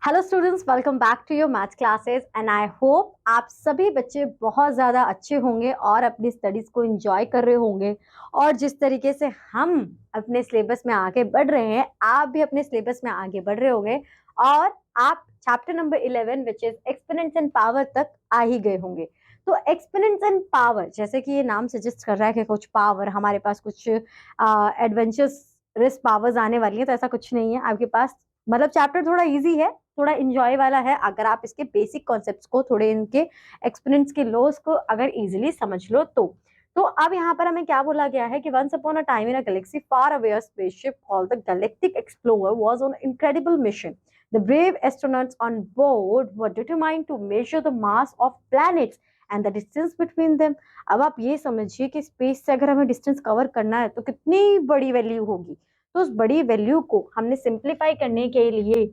Hello students, welcome back to your math classes and I hope आप सभी बच्चे बहुत ज़्यादा अच्छे होंगे और अपनी स्टडीज़ को एंजॉय कर रहे होंगे। और जिस तरीके से हम अपने सिलेबस में आगे बढ़ रहे हैं, आप भी अपने सिलेबस में आगे बढ़ रहे होंगे और आप chapter number 11 which is exponents and power तक आ ही गए होंगे। तो एक्सपोनेंट्स एंड पावर, जैसे कि ये नाम सजेस्ट कर रहा है कि कुछ पावर हमारे पास कुछ एडवेंचरस रिस्क पावर्स आने वाली है, तो ऐसा कुछ नहीं है आपके पास। मतलब चैप्टर थोड़ा इजी है, थोड़ा इंजॉय वाला है अगर आप इसके बेसिक कॉन्सेप्ट्स को, थोड़े इनके एक्सपोनेंट्स के लॉज को अगर इजीली समझ लो तो अब यहाँ पर हमें क्या बोला गया है कि once upon a time in a galaxy far away, a spaceship called the galactic explorer was on incredible mission. The brave astronauts on board were determined to measure the mass of planets and the distance between them. अब आप ये समझिए कि space से अगर हमें distance cover करना है तो कितनी बड़ी वैल्यू होगी। तो उस बड़ी वैल्यू को हमने सिंप्लीफाई करने के लिए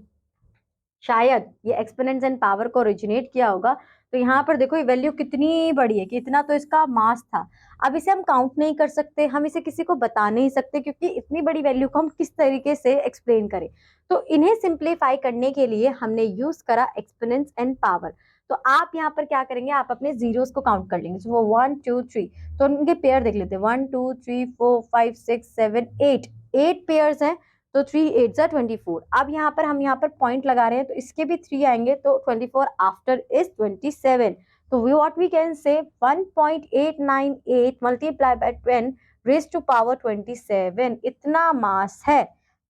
शायद ये एक्सपोनेंट्स एंड पावर को ओरिजिनेट किया होगा। तो यहाँ पर देखो ये वैल्यू कितनी बड़ी है कि इतना तो इसका मास था। अब इसे हम काउंट नहीं कर सकते, हम इसे किसी को बता नहीं सकते, क्योंकि इतनी बड़ी वैल्यू को हम किस तरीके से एक्सप्लेन करें। तो इन्हें सिंप्लीफाई करने के लिए हमने यूज करा एक्सपोनेंट्स एंड पावर। तो आप यहाँ पर क्या करेंगे, आप अपने जीरोस को काउंट कर लेंगे। वो 1 2 3, तो उनके पेयर देख लेते हैं। 1 2 3 4 5 6 7 8 पेयर्स हैं। तो 3 8 जा 24। अब यहाँ पर हम यहाँ पर पॉइंट लगा रहे हैं तो इसके भी 3 आएंगे, तो 24 आफ्टर इज 27। तो we what we can say 1.898 multiply by 10 raise to power 27, इतना मास है।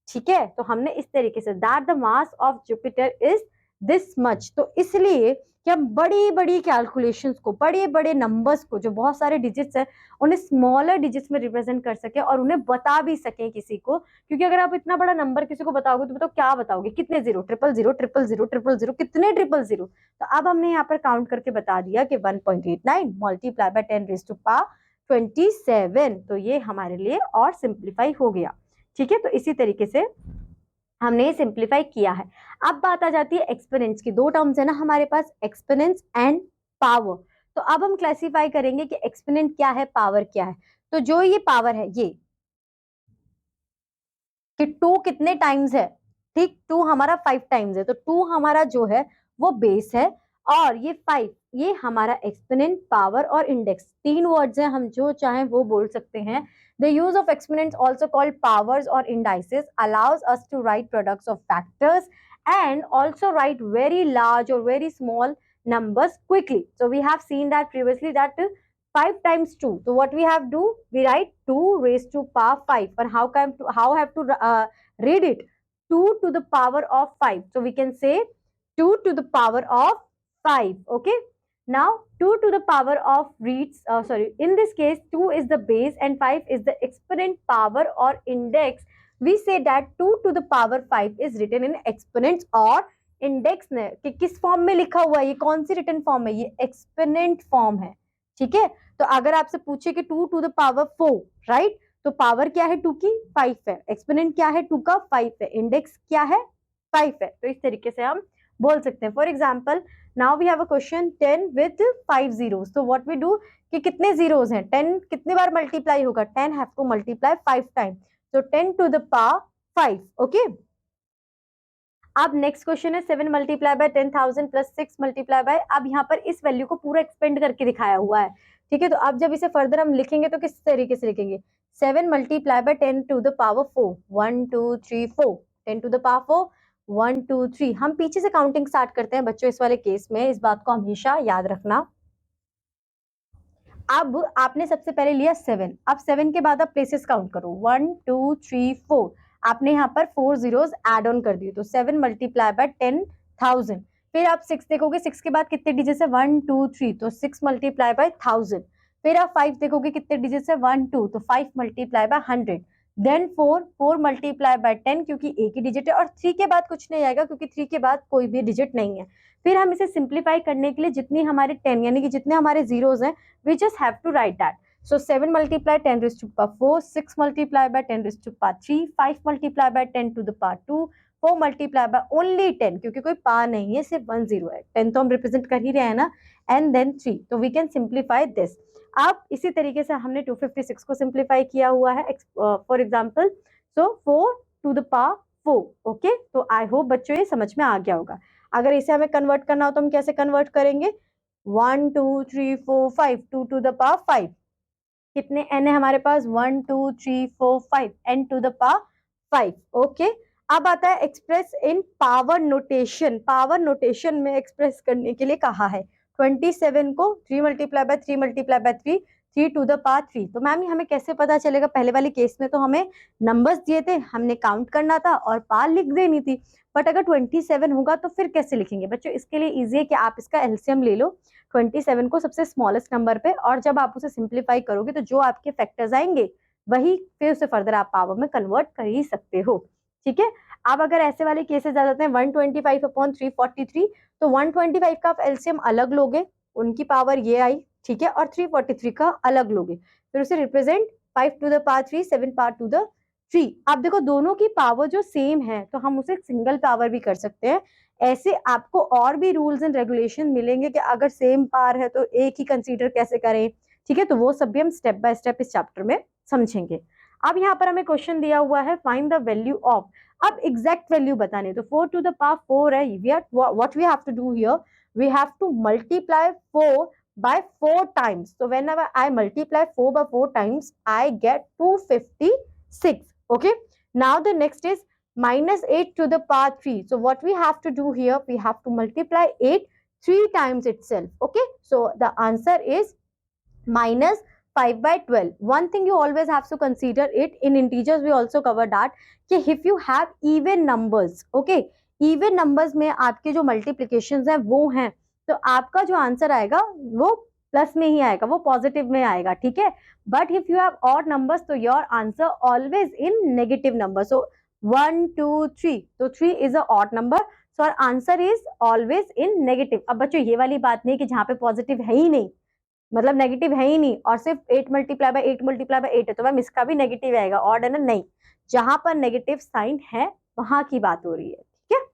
ठीक है, तो हमने इस तरीके say that the mass of Jupiter is this much. तो इसलिए कि हम बड़ी बड़ी कैलकुलेशंस को, बड़े बड़े नंबर्स को, जो बहुत सारे डिजिट्स है, उन्हें स्मॉलर डिजिट्स में रिप्रेजेंट कर सके और उन्हें बता भी सके किसी को। क्योंकि अगर आप इतना बड़ा नंबर किसी को बताओगे तो बताओ क्या बताओगे, कितने zero, triple zero triple zero triple zero, कितने ट्रिपल जीरो। तो अब हमने यहाँ पर काउंट करके बता दिया कि 1.89 multiply by 10 raise to power 27। तो ये हमारे लिए और सिंप्लीफाई हो गया। ठीक है, तो इसी तरीके से हमने सिंप्लीफाई किया है। अब बात आ जाती है एक्सपोनेंट्स की। दो टर्म्स है ना हमारे पास, एक्सपोनेंट्स एंड पावर। तो अब हम क्लासिफाई करेंगे कि एक्सपोनेंट क्या है, पावर क्या है। तो जो ये पावर है, ये कि 2 कितने टाइम्स है, ठीक, 2 हमारा 5 टाइम्स है, तो 2 हमारा जो है वो बेस है और ये 5 ये हमारा एक्सपोनेंट, पावर और इंडेक्स, तीन वर्ड्स हैं, हम जो चाहें वो बोल सकते हैं। The use of exponents, also called powers or indices, allows us to write products of factors and also write very large or very small numbers quickly. So we have seen that previously that 5 times 2. So what we have to do? We write 2 raised to power 5. But how have to read it? 2 to the power of 5. So we can say 2 to the power of 5. Okay. Now 2 to the power of reads, in this case 2 is the base and 5 is the exponent power or index. We say that 2 to the power 5 is written in exponents और index ने कि किस form में लिखा हुआ है, ये कौन सी रिटन फॉर्म है, ये एक्सपोनेंट फॉर्म है। ठीक है, तो अगर आपसे पूछे कि 2 to the power 4, राइट, तो पावर क्या है 2 की, 5 है, एक्सपोनेंट क्या है 2 का, 5 है, इंडेक्स क्या है 5 है। तो इस तरीके से हम बोल सकते हैं। For example now we have a question 10 with 5 zeros. तो व्हाट वी डू कि कितने जीरोस हैं, 10 कितने बार मल्टीप्लाई होगा, 10 हैव टू मल्टीप्लाई 5 टाइम, तो 10 to the power 5. ओके, अब नेक्स्ट क्वेश्चन है 7 multiply by 10,000 plus 6 multiply by, अब यहाँ पर इस वैल्यू को पूरा एक्सपेंड करके दिखाया हुआ है। ठीक है, तो अब जब इसे फर्दर हम लिखेंगे तो किस तरीके से लिखेंगे, 7 multiply by 10 to the power 4, 1 2 3 4, 10 to the power 4, 1 2 3। हम पीछे से काउंटिंग स्टार्ट करते हैं बच्चों इस वाले केस में, इस बात को हमेशा याद रखना। अब आपने सबसे पहले लिया 7, अब 7 के बाद आप प्लेसेस काउंट करो, 1 2 3 4, आपने यहाँ पर 4 जीरोस ऐड ऑन कर दिए, तो 7 मल्टीप्लाई बाय 10,000। फिर आप 6 देखोगे, 6 के बाद कितने डिजिट्स है, 1 2 3, तो 6 मल्टीप्लाई बाय 1000। फिर आप 5 देखोगे कितने डिजिट्स है, 1 2, तो 5 multiply by 100। Then 4 multiply by 10, क्योंकि एक ही डिजिट है, और 3 के बाद कुछ नहीं आएगा क्योंकि 3 के बाद कोई भी डिजिट नहीं है। फिर हम इसे सिंप्लीफाई करने के लिए जितनी हमारे 10 यानी कि जितने हमारे जीरोस हैं, we just have to write that. So 7 multiply 10 raised to the power 4, 6 multiply by 10 raised to the power 3, 5 multiply by 10 to the power 2, 4 multiply by only 10, क्योंकि कोई पावर नहीं है, सिर्फ 1 0 है, 10 तो हम रिप्रेजेंट कर ही रहे हैं ना, and then 3, तो we can simplify this. अब इसी तरीके से हमने 256 को सिंप्लीफाई किया हुआ है, for example, so 4 to the power 4। Okay, तो आई होप बच्चों ये समझ में आ गया होगा। अगर इसे हमें कन्वर्ट करना हो तो हम कैसे कन्वर्ट करेंगे? 1 2 3 4 5, 2 टू द पावर 5। कितने n है हमारे पास? 1 2 3 4 5, n to the power 5। Okay, अब आता है express in power notation. Power notation में एक्सप्रेस करने के लिए कहा है 27 को 3 multiply by 3 multiply by 3, 3 to the power 3। तो मैम हमें कैसे पता चलेगा? पहले वाले केस में तो हमें नंबर्स दिए थे, हमने काउंट करना था और पावर लिख देनी थी। बट अगर 27 होगा तो फिर कैसे लिखेंगे बच्चों? इसके लिए इजी है कि आप इसका एलसीएम ले लो 27 को सबसे स्मॉलेस्ट नंबर पे, और जब आप उसे सिंप्लीफाई करोगे तो जो आपके फैक्टर्स आएंगे वही फिर उसे फर्दर आप पावर में कन्वर्ट कर ही सकते हो। ठीक है, अब अगर ऐसे वाले केसेस आ जाते हैं 125 अपॉन 343, तो 125 का आप एलसीएम अलग लोगे, उनकी पावर ये आई, ठीक है, और 343 का अलग लोगे, फिर उसे represent 5 to the power 3, 7 power to the 3। आप देखो दोनों की पावर जो सेम है तो हम उसे सिंगल पावर भी कर सकते हैं। ऐसे आपको और भी रूल्स एंड रेगुलेशन मिलेंगे कि अगर सेम पावर है तो एक ही कंसीडर कैसे करें, ठीक है, तो वो सब भी हम स्टेप बाय स्टेप इस चैप्टर में समझेंगे। अब यहाँ पर हमें क्वेश्चन दिया हुआ है फाइंड द वैल्यू ऑफ। अब एग्जैक्ट वैल्यू बताने, तो 4 टू द पावर 4 है, we are what we have to do here, we have to multiply 4 by 4 times. So whenever I multiply 4 by 4 times, I get 256. Okay. Now the next is minus 8 to the power 3. So what we have to do here, we have to multiply 8 3 times itself. Okay. So the answer is minus 5 by 12. One thing you always have to consider it in integers, we also cover that कि if you have even numbers, okay, even numbers में आपके जो multiplications हैं वो हैं, तो आपका जो आंसर आएगा वो प्लस में ही आएगा, वो पॉजिटिव में आएगा, ठीक है। But if you have odd numbers तो your answer always in negative number. So 1 2 3, तो 3 is a odd number, so our answer is always in negative. अब बच्चों ये वाली बात नहीं कि जहां पे पॉजिटिव है ही नहीं, मतलब नेगेटिव है ही नहीं और सिर्फ 8 मल्टीप्लाई बाय 8 मल्टीप्लाई बाय 8 है, तो मैम इसका भी नेगेटिव आएगा, ऑड है ना? नहीं, जहां पर नेगेटिव साइन है वहां की बात हो रही है, ठीक है।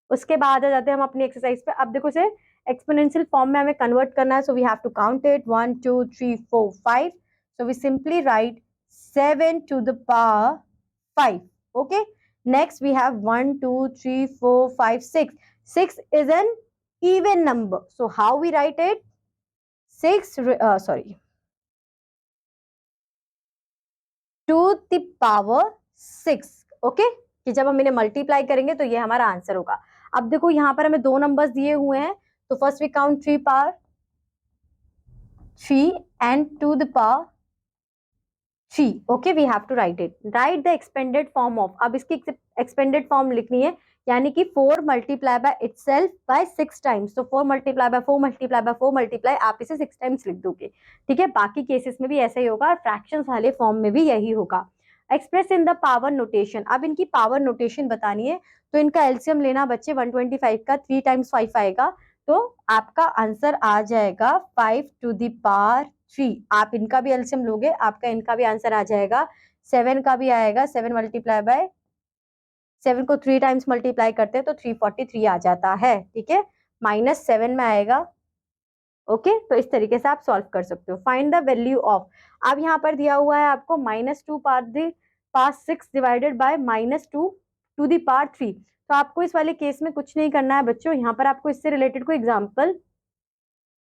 उसके बाद आ जाते हैं हम अपनी एक्सरसाइज पे। अब देखो इसे एक्सपोनेंशियल फॉर्म में हमें कन्वर्ट करना है, so we have to count it 1 2 3 4 5, so we simply write 7 to the power 5। Okay, next we have 1 2 3 4 5 6, 6 is an even number, so how we write it? 6 to the power 6। Okay, कि जब हम इन्हें multiply करेंगे तो ये हमारा answer होगा। अब देखो यहाँ पर हमें दो नंबर्स दिए हुए हैं, तो first we count 3 power 3 and to the power 3। Okay, we have to write it, right the expanded form of. अब इसकी एक्सपेंडेड फॉर्म लिखनी है, यानी कि 4 multiply by itself by 6 times. तो 4 multiply by 4 multiply by 4 multiply, आप इसे 6 times लिख दोगे, ठीक है। बाकी केसेस में भी ऐसा ही होगा और फ्रैक्शंस वाले फॉर्म में भी यही होगा। Express in the power notation. अब इनकी पावर नोटेशन बतानी है, तो इनका एलसीएम लेना बच्चे 125 का 3 टाइम्स 5 आएगा, तो आपका आंसर आ जाएगा 5 टू द पावर 3। आप इनका भी एलसीएम लोगे, आपका इनका भी आंसर आ जाएगा, 7 का भी आएगा, 7 मल्टीप्लाई बाय 7 को 3 टाइम्स मल्टीप्लाई करते हैं तो 343 आ जाता है, ठीक है, -7 में आएगा। ओके, तो इस तरीके से आप सॉल्व कर सकते हो। Find the value of. अब यहाँ पर दिया हुआ है आपको -2 power 6 divided by -2 to the power 3। तो आपको इस वाले केस में कुछ नहीं करना है बच्चों, यहाँ पर आपको इससे रिलेटेड कोई एग्जाम्पल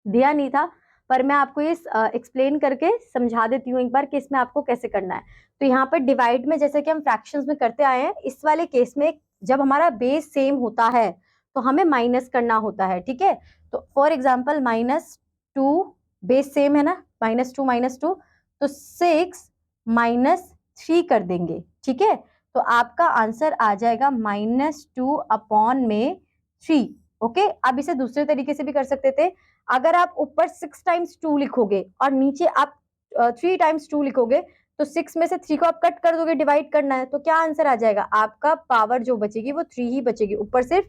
दिया नहीं था, पर मैं आपको ये एक्सप्लेन करके समझा देती हूँ एक बार कि इसमें आपको कैसे करना है। तो यहाँ पर डिवाइड में जैसे कि हम फ्रैक्शंस में करते आए हैं, इस वाले केस में जब हमारा बेस सेम होता है तो हमें माइनस करना होता है, ठीक है। तो फॉर एग्जाम्पल -2, बेस सेम है ना, -2 तो 6 -3 कर देंगे, ठीक है। तो आपका आंसर आ जाएगा -2 अपॉन में 3। ओके, अब इसे दूसरे तरीके से भी कर सकते थे। अगर आप ऊपर 6 टाइम्स 2 लिखोगे और नीचे आप 3 टाइम्स 2 लिखोगे, तो 6 में से 3 को आप कट कर दोगे, डिवाइड करना है, तो क्या आंसर आ जाएगा? आपका पावर जो बचेगी वो 3 ही बचेगी, ऊपर सिर्फ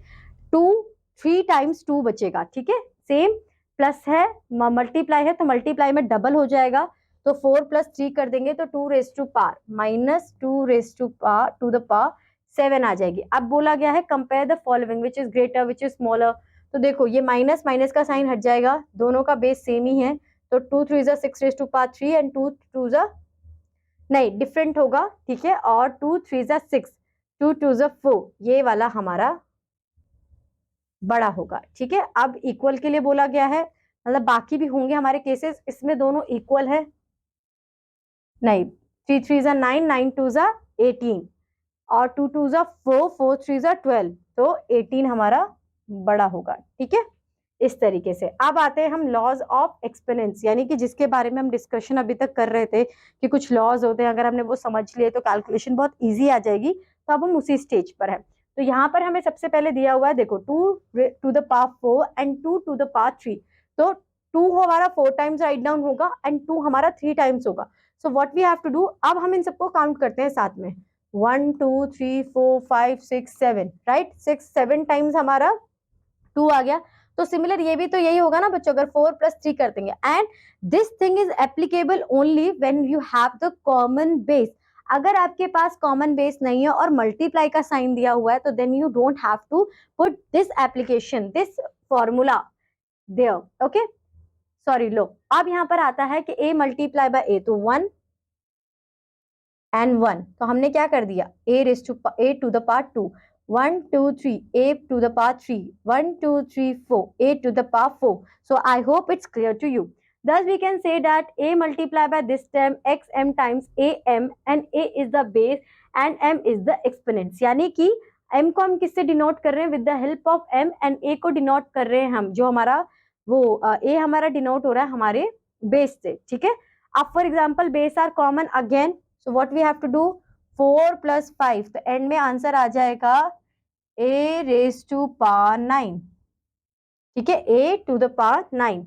3 टाइम्स 2 बचेगा, ठीक है। सेम प्लस है, मल्टीप्लाई है, तो मल्टीप्लाई में डबल हो जाएगा, तो 4 + 3 कर देंगे तो 2 raise to power -2 raise to power to the power 7 आ जाएगी। अब बोला गया है compare the following which is greater which is smaller. तो देखो ये माइनस माइनस का साइन हट जाएगा, दोनों का बेस सेम ही है, तो 2 3 6 रेज टू पावर 3 एंड 2 2 नहीं डिफरेंट होगा, ठीक है, और 2 3 6, 2 2 4, ये वाला हमारा बड़ा होगा। ठीक है, अब इक्वल के लिए बोला गया है, मतलब बाकी भी होंगे हमारे केसेस, इसमें दोनों इक्वल है नहीं। 3 3 9, 9 2 18 और 2 2 4, 4 3 12, तो 18 हमारा बड़ा होगा। ठीक है, इस तरीके से। अब आते हैं हम लॉज ऑफ एक्सपोनेंस, यानी कि जिसके बारे में हम डिस्कशन अभी तक कर रहे थे कि कुछ लॉज होते हैं, अगर हमने वो समझ लिए तो कैलकुलेशन बहुत इजी आ जाएगी। तो अब हम उसी स्टेज पर है। तो यहाँ पर हमें सबसे पहले दिया हुआ है, देखो 2 to the power 4 and 2 to the power 3, तो 2 हमारा 4 टाइम्स राइट डाउन होगा एंड 2 हमारा 3 टाइम्स होगा। So what we have to do, अब हम इन सबको काउंट करते हैं साथ में, 1 2 3 4 5 6 7, राइट, 6 7 टाइम्स हमारा 2 आ गया। तो सिमिलर ये भी तो यही होगा ना बच्चों, अगर 4 + 3 कर देंगे। And this thing is applicable only when you have the common base. अगर आपके पास कॉमन बेस नहीं है और मल्टीप्लाई का साइन दिया हुआ है, तो then you don't have to put this application, this formula there. Okay, sorry, लो, अब यहाँ पर आता है कि a मल्टीप्लाई बाय a, तो 1 एंड 1, तो हमने क्या कर दिया, a to the power 2, 1 2 3, a to the power 3, 1 2 3 4, a to the power 4. So I hope it's clear to you. Thus we can say that a multiplied by this term xm times am, and a is the base and m is the exponents. यानी कि m को हम किससे denote कर रहे हैं, with the help of m, and a को denote कर रहे हैं हम, जो हमारा वो a हमारा डिनोट हो रहा है हमारे बेस से। ठीक है, अब for example base are common again, so what we have to do, 4 + 5, तो एंड में आंसर आ जाएगा a raised to power 9। ठीक है, a to the power 9।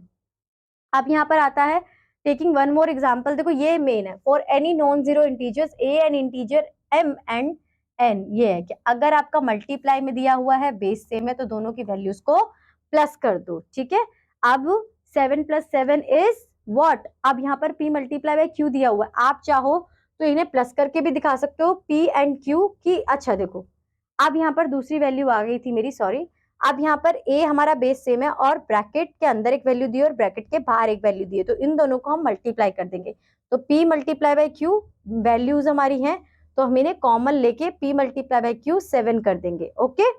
अब यहाँ पर आता है टेकिंग वन मोर एग्जाम्पल, देखो ये मेन है, for any non zero integers a and integer m and n, ये है कि अगर आपका मल्टीप्लाई में दिया हुआ है, बेस सेम है, तो दोनों की वैल्यूज को प्लस कर दो। ठीक है, अब 7 + 7 इज व्हाट, अब यहाँ पर p मल्टीप्लाई बाय q दिया हुआ है, आप चाहो तो इन्हें प्लस करके भी दिखा सकते हो, p एंड q की। अच्छा देखो, अब यहाँ पर दूसरी वैल्यू आ गई थी मेरी, सॉरी। अब यहाँ पर a हमारा बेस सेम है और ब्रैकेट के अंदर एक वैल्यू दी है और ब्रैकेट के बाहर एक वैल्यू दी है, तो इन दोनों को हम मल्टीप्लाई कर देंगे। तो p multiply by q values हमारी हैं, तो हम इन्हें कॉमन लेके p मल्टीप्लाई बाय q 7 कर देंगे। ओके,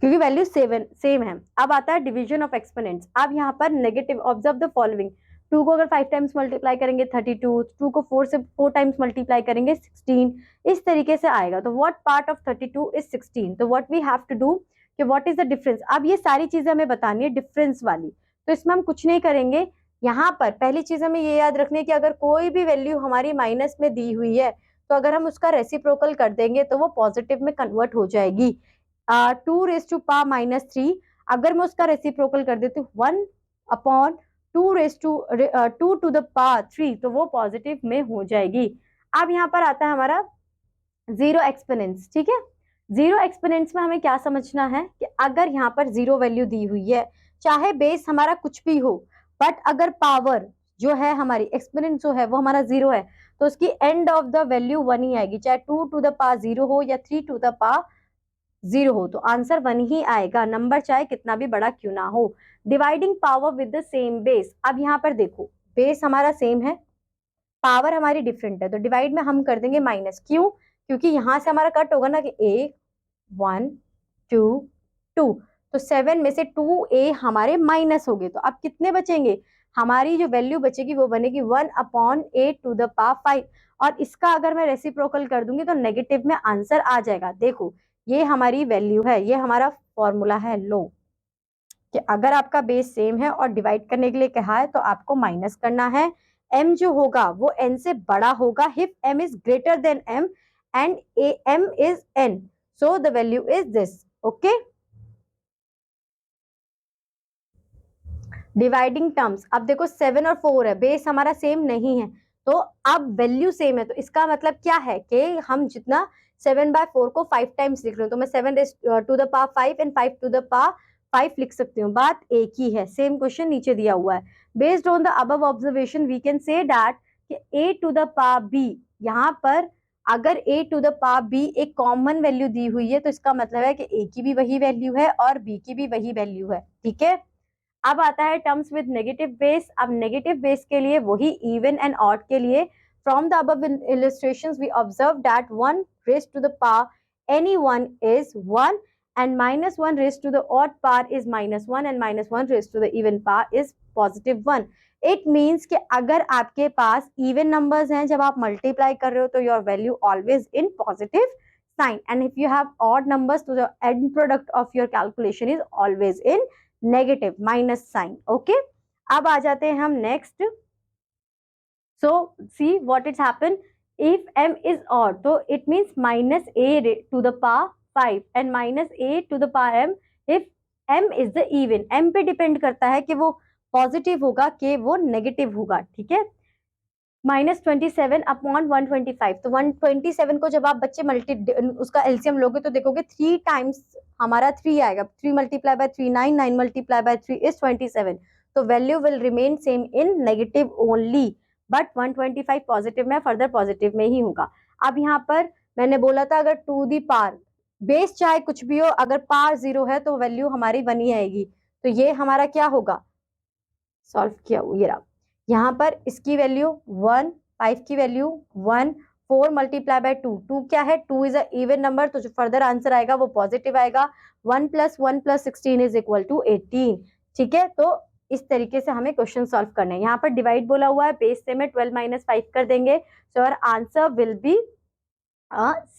क्योंकि वैल्यू सेम है। अब आता है डिवीजन ऑफ एक्सपोनेंट्स। अब यहाँ पर नेगेटिव, ऑब्जर्व द फॉलोइंग, 2 को अगर 5 टाइम्स मल्टीप्लाई करेंगे 32, 2 को 4 से 4 टाइम्स मल्टीप्लाई करेंगे 16, इस तरीके से आएगा। तो व्हाट पार्ट ऑफ 32 इज 16, तो what we have to do कि व्हाट इज द डिफरेंस। अब ये सारी चीजें हमें बतानी है डिफरेंस वाली, तो इसमें हम कुछ नहीं करेंगे। यहाँ पर पहली चीज हमें ये याद रखनी है कि अगर कोई भी वैल्यू हमारी माइनस में दी हुई है, तो अगर हम उसका रेसिप्रोकल कर देंगे तो वो पॉजिटिव में कन्वर्ट हो जाएगी। 2 raised to power -3, अगर मैं उसका रेसिप्रोकल कर देती हूँ 1/2 raised to 2 to the power 3, तो वो पॉजिटिव में हो जाएगी। अब यहाँ पर आता है हमारा जीरो एक्सपोनेंट्स। ठीक है, जीरो एक्सपोनेंट्स में हमें क्या समझना है कि अगर यहाँ पर जीरो वैल्यू दी हुई है, चाहे बेस हमारा कुछ भी हो, बट अगर पावर जो है हमारी, एक्सपोनेंट जो है वो हमारा जीरो है, तो उसकी एंड ऑफ द वैल्यू 1 ही आएगी, चाहे 2 to the power 0 हो या 3 to the power 0 हो, तो आंसर 1 ही आएगा, नंबर चाहे कितना भी बड़ा क्यों ना हो। Dividing power with the same base, अब यहाँ पर देखो बेस हमारा सेम है, पावर हमारी डिफरेंट है, तो डिवाइड में हम कर देंगे माइनस। क्यों, क्योंकि यहां से हमारा कट होगा ना कि a 1 2 2, तो 7 में से 2a हमारे माइनस हो गए, तो अब कितने बचेंगे, हमारी जो वैल्यू बचेगी वो बनेगी 1/8 to the power 5, और इसका अगर मैं रेसिप्रोकल कर दूंगी तो नेगेटिव में आंसर आ जाएगा। देखो ये हमारी वैल्यू है, ये हमारा फॉर्मूला है लो, कि अगर आपका बेस सेम है और डिवाइड करने के लिए कहा है तो आपको माइनस करना है, m जो होगा वो n से बड़ा होगा, if m is greater than m and m is n, so the value is this। Okay, dividing terms, अब देखो 7 और 4 है, बेस हमारा सेम नहीं है, तो अब वैल्यू सेम है, तो इसका मतलब क्या है कि हम जितना 7/4 को 5 टाइम्स लिख रहे हो, तो मैं 7 to the power 5 and 5 to the power 5 लिख सकती हूँ, बात एक ही है। सेम क्वेश्चन नीचे दिया हुआ है। Based on the above observation we can say that a to the power b, यहाँ पर अगर a to the power b एक कॉमन वैल्यू दी हुई है, तो इसका मतलब है कि a की भी वही वैल्यू है और b की भी वही वैल्यू है। ठीक है, अब आता है टर्म्स विद नेगेटिव बेस। अब नेगेटिव बेस के लिए वही इवन एंड ऑड के लिए, from the above illustrations we observe that one raised to the power any one is 1, and minus 1 raised to the odd power is minus 1, and minus 1 raised to the even power is positive 1. It means कि अगर आपके पास even numbers हैं जब आप multiply कर रहे हो तो your value always in positive sign, and if you have odd numbers to the end product of your calculation is always in negative minus sign. Okay, अब आ जाते हैं हम next. So see what it's happened. If m is odd, so it means minus a to the power 5 and minus a to the power m. If m is the even, m पे depend करता है कि वो positive होगा कि वो negative होगा. ठीक है, -27 अपॉन 125. तो 127 को जब आप बच्चे उसका एलसीएम लोगे तो देखोगे 3 टाइम्स हमारा 3 आएगा. 3 multiply by 3 9, 9 multiply by 3 is 27. तो value will remain same in negative only, but 125 positive में, फर्दर पॉजिटिव में ही होगा. अब यहाँ पर मैंने बोला था अगर टू दी पावर बेस चाहे कुछ भी हो, अगर पावर 0 है तो वैल्यू हमारी 1 ही आएगी. तो ये हमारा क्या होगा, सॉल्व किया ये रहा. यहाँ पर इसकी वैल्यू 1, 5 की वैल्यू 1, 4 मल्टीप्लाई बाय 2. 2 क्या है, 2 इज अ इवन नंबर, तो जो फर्दर आंसर आएगा वो पॉजिटिव आएगा. 1 + 1 + 16 इज इक्वल टू 18. ठीक है, तो इस तरीके से हमें क्वेश्चन सॉल्व करना है. यहाँ पर डिवाइड बोला हुआ है, बेस से में 12 - 5 कर देंगे, so our answer will be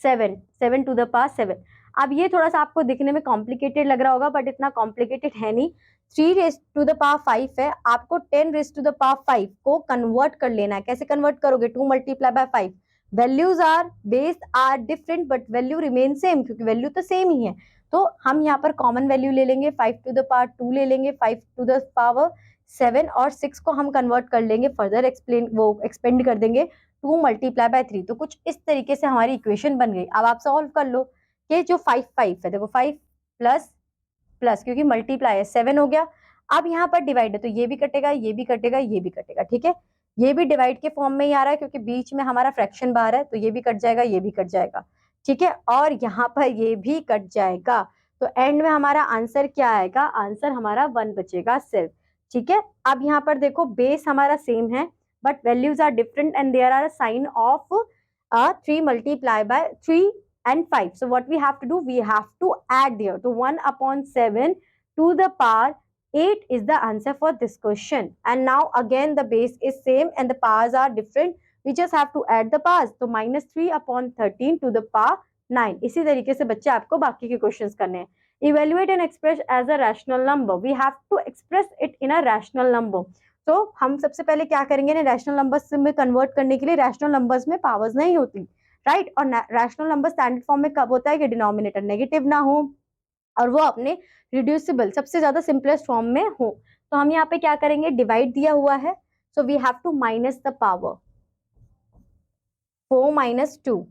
7 to the power 7. अब ये थोड़ा सा आपको दिखने में कॉम्प्लिकेटेड लग रहा होगा, बट इतना कॉम्प्लिकेटेड है नहीं. 3 रेज़ टू द पावर 5 है, आपको 10 रेज़ टू द पावर 5 को कन्वर्ट कर लेना है. कैसे कन्वर्ट करोगे, 2 multiply by 5. Values are base are different but value remain same, क्योंकि वैल्यू तो सेम ही है. तो हम यहाँ पर कॉमन वैल्यू ले लेंगे, 5 टू द पावर 2 ले लेंगे, 5 टू द पावर 7 और 6 को हम कन्वर्ट कर लेंगे, फर्दर एक्सपेंड कर देंगे 2 मल्टीप्लाई बाय 3. तो कुछ इस तरीके से हमारी इक्वेशन बन गई. अब आप सॉल्व कर लो कि जो 5 है, देखो 5 प्लस प्लस क्योंकि मल्टीप्लाई है 7 हो गया. अब यहाँ पर डिवाइड है तो ये भी कटेगा, ये भी कटेगा, ये भी कटेगा. ठीक है, ये भी डिवाइड के फॉर्म में ही आ रहा है क्योंकि बीच में हमारा फ्रैक्शन बाहर है, तो ये भी कट जाएगा, ये भी कट जाएगा. ठीक है, और यहाँ पर ये भी कट जाएगा. तो एंड में हमारा आंसर क्या आएगा, आंसर हमारा 1 बचेगा सिर्फ. ठीक है, अब यहाँ पर देखो बेस हमारा सेम है but values are different and there are sign of 3 multiply by 3 and 5. So what we have to do, we have to add there. So 1/7 to the power 8 is the answer for this question. And now again the base is same and the powers are different. We just have to add the powers. So -3/13 to the power 9. इसी तरीके से बच्चे आपको बाकी के questions करने हैं. Evaluate and express as a rational number. We have to express it in a rational number. तो हम सबसे पहले क्या करेंगे ना, रैशनल नंबर्स में कन्वर्ट करने के लिए रैशनल नंबर्स में पावर्स नहीं होती, राइट. और रैशनल नंबर स्टैंडर्ड फॉर्म में कब होता है कि डिनोमिनेटर नेगेटिव ना हो और वो अपने रिड्यूसिबल सबसे ज्यादा सिंपलेस्ट फॉर्म में हो. तो हम यहाँ पे क्या करेंगे, डिवाइड दिया हुआ है, so we have to minus the power 4 - 2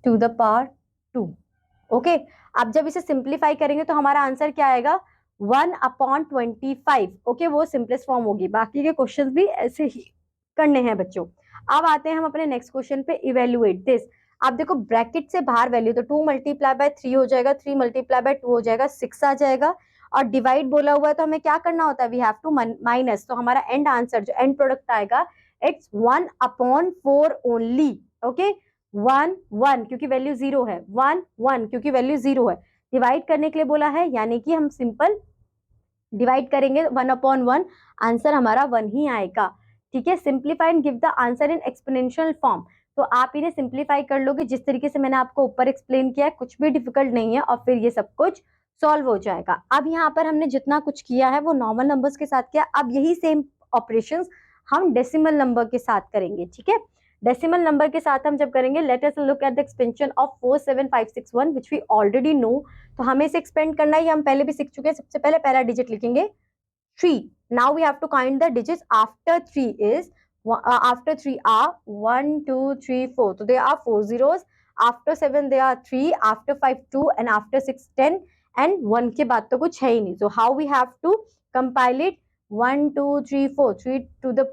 to the power 2. Okay, अब जब इसे सिंप्लीफाई करेंगे तो हमारा आंसर क्या आएगा, 1/25. ओके, वो सिंपलेस्ट फॉर्म होगी. बाकी के क्वेश्चंस भी ऐसे ही करने हैं बच्चों. अब आते हैं हम अपने नेक्स्ट क्वेश्चन पे, इवेल्युएट दिस. आप देखो ब्रैकेट से बाहर वैल्यू, तो 2 मल्टीप्लाई बाय 3 हो जाएगा, 3 मल्टीप्लाई बाय 2 हो जाएगा, 6 आ जाएगा. और डिवाइड बोला हुआ है तो हमें क्या करना होता है, वी हैव टू माइनस. तो हमारा एंड आंसर जो एंड प्रोडक्ट आएगा, इट्स 1/4 ओनली. ओके, 1 1 क्योंकि वैल्यू 0 है, 1 1 क्योंकि वैल्यू 0 है. डिवाइड करने के लिए बोला है, यानी कि हम सिंपल डिवाइड करेंगे 1/1, आंसर हमारा 1 ही आएगा. ठीक है, simplify and give the answer in exponential form. तो आप इन्हें सिंप्लीफाई कर लोगे जिस तरीके से मैंने आपको ऊपर एक्सप्लेन किया है, कुछ भी डिफिकल्ट नहीं है, और फिर ये सब कुछ सॉल्व हो जाएगा. अब यहाँ पर हमने जितना कुछ किया है वो नॉर्मल नंबर्स के साथ किया. अब यही सेम ऑपरेशंस हम डेसिमल नंबर के साथ करेंगे. ठीक है, डेसिमल नंबर के साथ हम जब करेंगे, let us look at the expansion of 47561 which we already know. तो हमें इसे एक्सपेंड करना है, ये हम पहले भी सीख चुके हैं. सबसे पहले पहला डिजिट लिखेंगे 3. Now we have to count the digits after 3 is after 3 are 1 2 3 4. So there are 4 zeros. After 7 there are 3, after 5 2, and after 6 10, and 1 के बाद तो कुछ है ही नहीं. So how we have to compile it, 1 2 3 4, 3 to the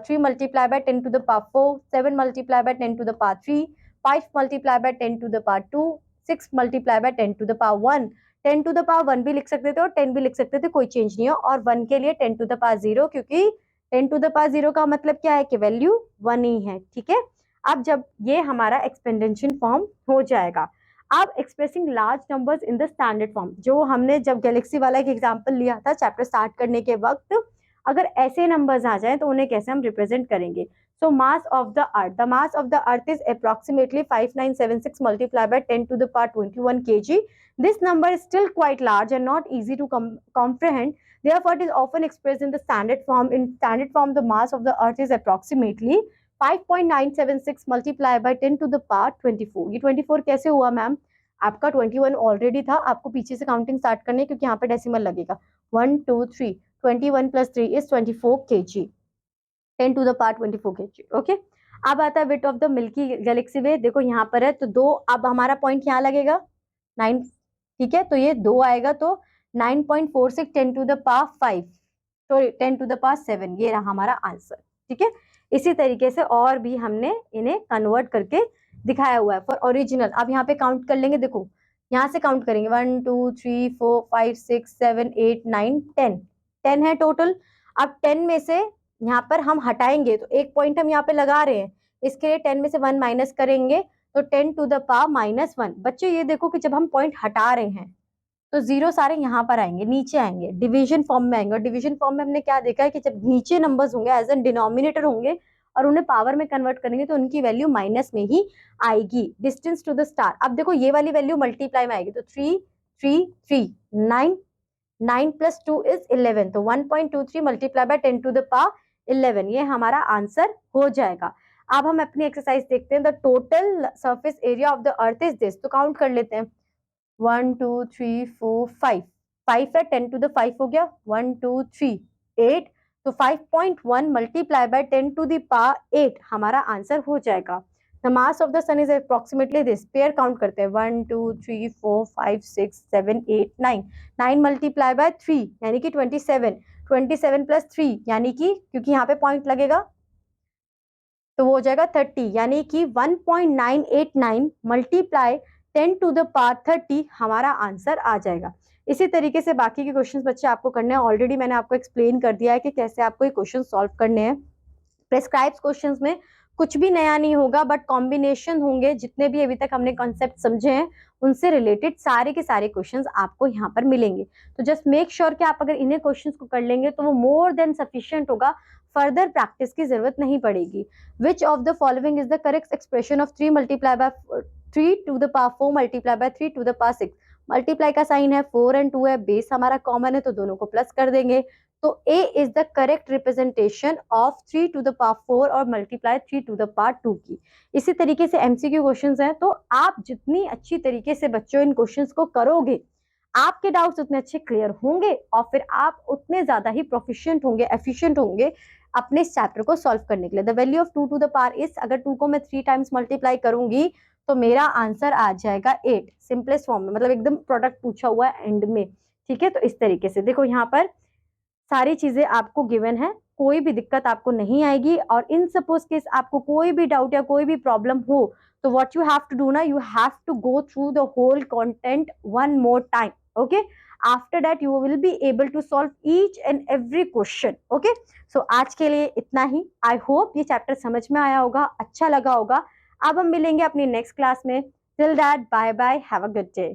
3 multiplied by 10 to the power 4, 7 multiplied by 10 to the power 3, 5 multiplied by 10 to the power 2, 6 multiplied by 10 to the power 1. 10 to the power 1 भी लिख सकते थे और 10 भी लिख सकते थे, कोई चेंज नहीं है. और 1 के लिए 10 to the power 0 क्योंकि 10 टू द पावर 0 का मतलब क्या है कि वैल्यू 1 ही है, ठीक है। अब जब ये हमारा एक्सपेंडेंशन फॉर्म हो जाएगा, अब expressing large numbers in the standard form, जो हमने जब गैलेक्सी वाला एक एग्जांपल लिया था चैप्टर स्टार्ट करने के वक्त, अगर ऐसे नंबर्स आ जाए तो उन्हें कैसे हम रिप्रेजेंट करेंगे। So mass of the earth, the mass of the earth is approximately 5976 multiplied by 10 to the power 21 kg. This number is still quite large and not easy to comprehend. Therefore, it is often expressed in the standard form. In standard form, the mass of the earth is approximately 5.976 multiplied by 10 to the power 24. ये 24 कैसे हुआ ma'am? आपका 21 already था, आपको पीछे से counting start करनी है क्योंकि यहाँ पे डेसिमल लगेगा। 1 2 3, 21 plus 3 is 24 kg, 10 to the power 24 kg, okay. अब आता है width of the milky galaxy way, देखो यहाँ पर है तो 2, अब हमारा पॉइंट यहाँ लगेगा 9, ठीक है, तो ये 2 आएगा तो 9.46 10 to the power 5, sorry 10 to the power 7, ये रहा हमारा आंसर, ठीक है। इसी तरीके से और भी हमने इन्हें कन्वर्ट करके दिखाया हुआ है फॉर ओरिजिनल। अब यहाँ पे काउंट कर लेंगे, देखो यहाँ से काउंट करेंगे 1 2 3 4 5 6 7 8 9 10, 10 है टोटल। अब 10 में से यहाँ पर हम हटाएंगे तो एक पॉइंट हम यहाँ पे लगा रहे हैं, इसके लिए 10 में से 1 माइनस करेंगे तो 10 to the power -1। बच्चों ये देखो कि जब हम पॉइंट हटा रहे हैं तो जीरो सारे यहाँ पर आएंगे, नीचे आएंगे, डिवीजन फॉर्म में आएंगे। और डिवीजन फॉर्म में हमने क्या देखा है कि जब नीचे नंबर्स होंगे एज एन डिनोमिनेटर होंगे और उन्हें पावर में कन्वर्ट करेंगे तो उनकी वैल्यू माइनस में ही आएगी। डिस्टेंस टू द स्टार, अब देखो ये वाली वैल्यू मल्टीप्लाई में आएगी तो 3 3 3 9, 9 plus 2 is 11, तो 1.23 multiply by 10 to the power 11, ये हमारा आंसर हो जाएगा। अब हम अपनी एक्सरसाइज देखते हैं। The total surface area of the earth is this, तो काउंट कर लेते हैं 1 2 3 4 5, 5 है, 10 to the 5 हो गया, 1 2 3 8, तो 5.1 multiply by 10 to the power 8 हमारा आंसर हो जाएगा। The mass of the sun is approximately this, pair count करते हैं 1 2 3 4 5 6 7 8 9, 9 multiply by 3 यानी कि 27, 27 plus 3 यानी कि क्योंकि यहाँ पे पॉइंट लगेगा तो वो हो जाएगा 30, यानी कि 1.989 मल्टीप्लाई 10 to the power 30 हमारा आंसर आ जाएगा। इसी तरीके से बाकी के क्वेश्चंस बच्चे आपको करने हैं, ऑलरेडी मैंने आपको एक्सप्लेन कर दिया है कि कैसे आपको ये क्वेश्चन सॉल्व करने हैं। प्रेस्क्राइब क्वेश्चंस में कुछ भी नया नहीं होगा, बट कॉम्बिनेशन होंगे, जितने भी अभी तक हमने कॉन्सेप्ट समझे हैं उनसे रिलेटेड सारे के सारे क्वेश्चंस आपको यहाँ पर मिलेंगे। तो जस्ट मेक श्योर कि आप अगर इन्हें क्वेश्चंस को कर लेंगे तो वो मोर देन सफिशिएंट होगा, फर्दर प्रैक्टिस की जरूरत नहीं पड़ेगी। Which of the following is the correct expression of 3 multiply by 3 to the power 4 multiply by 3 to the power 6, multiply का साइन है, 4 और 2 है, बेस हमारा कॉमन है तो दोनों को प्लस कर देंगे, तो A is the correct representation of 3 to the power 4 और मल्टीप्लाई 3 to the power 2 की। इसी तरीके से एमसीक्यू क्वेश्चंस हैं, तो आप जितनी अच्छी तरीके से बच्चों इन क्वेश्चंस को करोगे आपके डाउट्स उतने अच्छे क्लियर होंगे और फिर आप उतने ज्यादा ही प्रोफिशिएंट होंगे, एफिशिएंट होंगे अपने इस चैप्टर को सॉल्व करने के लिए। The value of 2 to the power is, अगर 2 को मैं 3 टाइम्स मल्टीप्लाई करूंगी तो मेरा आंसर आ जाएगा 8, सिंपलेस्ट फॉर्म में, मतलब एकदम प्रोडक्ट पूछा हुआ है एंड में, ठीक है। तो इस तरीके से देखो यहाँ पर सारी चीजें आपको गिवन है, कोई भी दिक्कत आपको नहीं आएगी। और इन सपोज केस आपको कोई भी डाउट या कोई भी प्रॉब्लम हो तो what you have to do ना, you have to go through the whole content one more time, okay. After that you will be able to solve each and every question, okay. So आज के लिए इतना ही। I hope ये chapter समझ में आया होगा, अच्छा लगा होगा। अब हम मिलेंगे अपनी नेक्स्ट क्लास में। Till that bye bye, have a good day.